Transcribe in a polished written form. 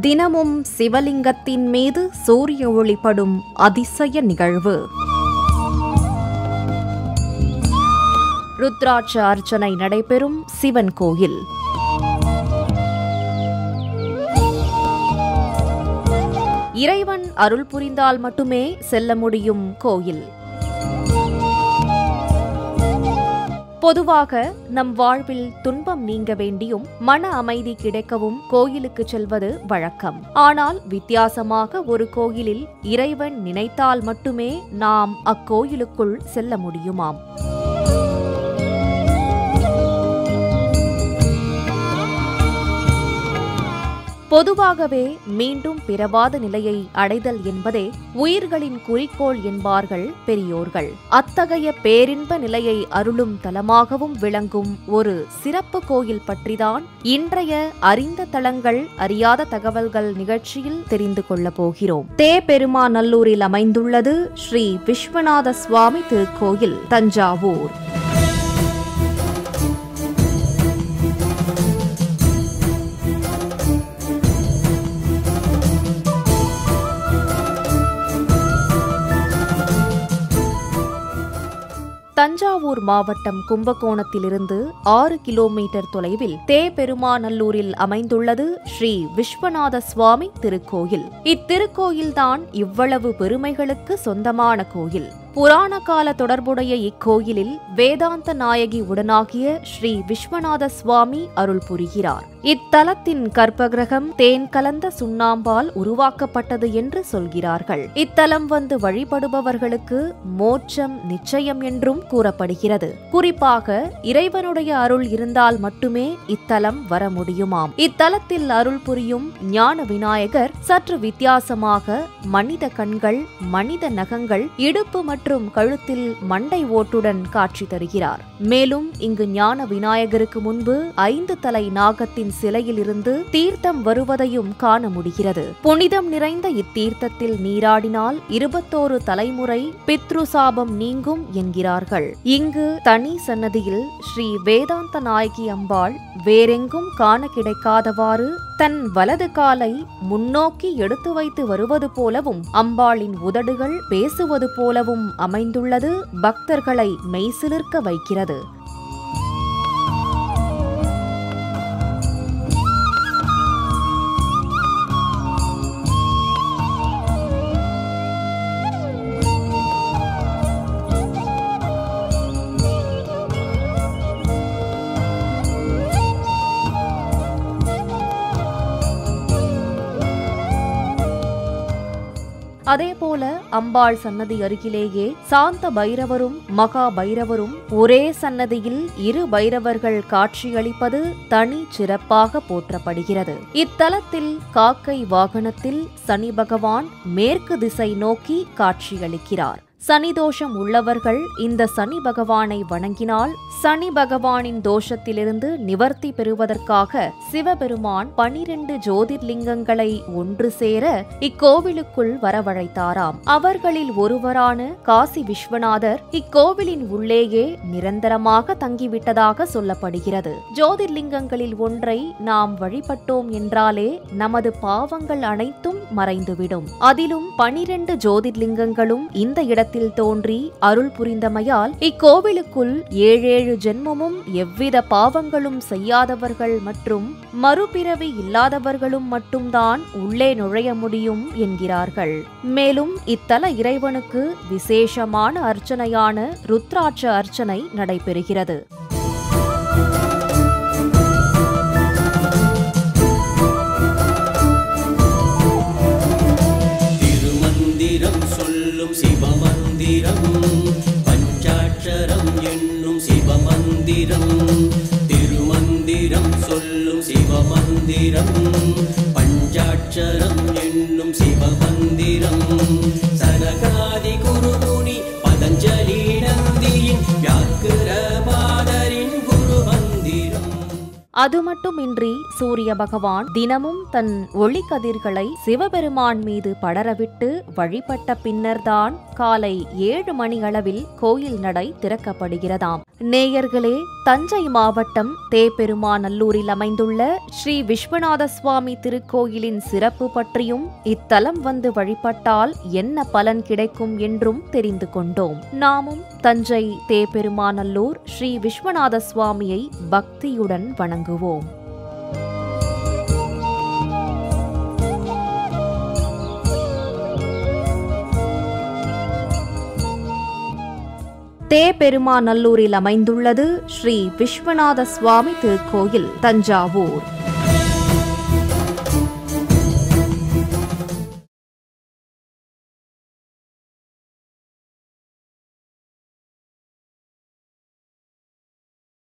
தினமும் சிவலிங்கத்தின் மீது சூரிய ஒளிப்படும் அதிசய நிகழ்வு. ருத்ராட்ச அர்ச்சனை நடைபெறும் சிவன் கோயில். இறைவன் அருள் புரிந்தால் மட்டுமே செல்ல முடியும் கோயில். பொதுவாக நம் வாழ்வில் துன்பம் நீங்க வேண்டியும் மன அமைதி கிடைக்கவும் கோயிலுக்கு செல்வது வழக்கம். ஆனால் வித்தியாசமாக ஒரு கோயிலில் இறைவன் நினைத்தால் மட்டுமே நாம் அக்கோயிலுக்குள் செல்ல முடியுமாம். பொதுவாகவே மீண்டும் பிறவாத நிலையை அடைதல் என்பதே உயிர்களின் குறிக்கோள் என்பார்கள் பெரியோர்கள். அத்தகைய பேரின்ப நிலையை அருளும் தலமாகவும் விளங்கும் ஒரு சிறப்பு கோயில் பற்றிதான் இன்றைய அறிந்த தலங்கள் அறியாத தகவல்கள் நிகழ்ச்சியில் தெரிந்து கொள்ள போகிறோம். தேபெருமாநல்லூரில் அமைந்துள்ளது ஸ்ரீ விஸ்வநாத சுவாமி திருக்கோயில், தஞ்சாவூர். தஞ்சாவூர் மாவட்டம் கும்பகோணத்திலிருந்து 6 கிலோமீட்டர் தொலைவில் தேபெருமாநல்லூரில் அமைந்துள்ளது ஸ்ரீ விஸ்வநாத சுவாமி திருக்கோயில். இத்திருக்கோயில்தான் இவ்வளவு பெருமைகளுக்கு சொந்தமான கோயில். புராண கால தொடர்புடைய இக்கோயிலில் வேதாந்த நாயகி உடனாகிய ஸ்ரீ விஸ்வநாத சுவாமி அருள் புரிகிறார். இத்தலத்தின் கற்பகிரகம் தேன் கலந்த சுண்ணாம்பால் உருவாக்கப்பட்டது என்று சொல்கிறார்கள். இத்தலம் வந்து வழிபடுபவர்களுக்கு மோட்சம் நிச்சயம் என்றும் கூறப்படுகிறது. குறிப்பாக இறைவனுடைய அருள் இருந்தால் மட்டுமே இத்தலம் வர முடியுமாம். இத்தலத்தில் அருள் புரியும் ஞான விநாயகர் சற்று வித்தியாசமாக மனித கண்கள், மனித நகங்கள், இடுப்பு மற்றும் கழுத்தில் மண்டை ஓட்டுடன் காட்சி தருகிறார். மேலும் இங்கு ஞான விநாயகருக்கு முன்பு 5 தலை நாகத்தின் சிலையில் இருந்து தீர்த்தம் வருவதையும் காண முடிகிறது. புனிதம் நிறைந்த இத்தீர்த்தத்தில் நீராடினால் 21 தலைமுறை பித்ருசாபம் நீங்கும் என்கிறார்கள். இங்கு தனி சன்னதியில் ஸ்ரீ வேதாந்த நாயகி அம்பாள் வேறெங்கும் காண கிடைக்காதவாறு தன் வலது காலை முன்னோக்கி எடுத்து வைத்து வருவது போலவும் அம்பாளின் உதடுகள் பேசுவது போலவும் அமைந்துள்ளது பக்தர்களை மெய்சிலிர்க்க வைக்கிறது. அதேபோல அம்பாள் சன்னதி அருகிலேயே சாந்த பைரவரும் மகா பைரவரும் ஒரே சன்னதியில் 2 பைரவர்கள் காட்சியளிப்பது தனி சிறப்பாக போற்றப்படுகிறது. இத்தலத்தில் காக்கை வாகனத்தில் சனி பகவான் மேற்கு திசை நோக்கி காட்சியளிக்கிறார். சனி தோஷம் உள்ளவர்கள் இந்த சனி பகவானை வணங்கினால் சனி பகவானின் தோஷத்திலிருந்து நிவர்த்தி பெறுவதற்காக சிவபெருமான் 12 ஜோதிர்லிங்கங்களை ஒன்று சேர இக்கோவிலுக்குள் வரவழைத்தாராம். அவர்களில் ஒருவரான காசி விஸ்வநாதர் இக்கோவிலின் உள்ளேயே நிரந்தரமாக தங்கிவிட்டதாக சொல்லப்படுகிறது. ஜோதிர்லிங்கங்களில் ஒன்றை நாம் வழிபட்டோம் என்றாலே நமது பாவங்கள் அனைத்தும் மறைந்துவிடும். அதிலும் 12 ஜோதிர்லிங்கங்களும் இந்த இடத்தில் தோன்றி அருள் புரிந்தமையால் இக்கோவிலுக்குள் 7 ஜென்மமும் எவ்வித பாவங்களும் செய்யாதவர்கள் மற்றும் மறுபிறவி இல்லாதவர்களும் மட்டும்தான் உள்ளே நுழைய முடியும் என்கிறார்கள். மேலும் இத்தல இறைவனுக்கு விசேஷமான அர்ச்சனையான ருத்ராட்ச அர்ச்சனை நடைபெறுகிறது. சிவமந்திரம் பஞ்சாட்சரம் என்னும் சிவமந்திரம், திருமந்திரம் சொல்லும் சிவமந்திரம் பஞ்சாட்சரம் என்னும் சிவமந்திரம், சனகாதி குருமுனி பதஞ்சலி நந்தியின் வியாக்கிர மாதரின் குருமந்திரம். அது மட்டுமின்றி சூரிய பகவான் தினமும் தன் ஒளிக்கதிர்களை சிவபெருமான் மீது படரவிட்டு வழிபட்ட பின்னர்தான் காலை 7 மணி அளவில் கோயில் நடை திறக்கப்படுகிறதாம். நேயர்களே, தஞ்சை மாவட்டம் தேப்பெருமாநல்லூரில் அமைந்துள்ள ஸ்ரீ விஸ்வநாத சுவாமி திருக்கோயிலின் சிறப்பு பற்றியும் இத்தலம் வந்து வழிபட்டால் என்ன பலன் கிடைக்கும் என்றும் தெரிந்து கொண்டோம். நாமும் தஞ்சை தேப்பெருமாநல்லூர் ஸ்ரீ விஸ்வநாத சுவாமியை பக்தியுடன் வணங்குவோம். தேப்பெருமாநல்லூரில் அமைந்துள்ளது ஸ்ரீ விஸ்வநாத சுவாமி திருக்கோயில், தஞ்சாவூர்.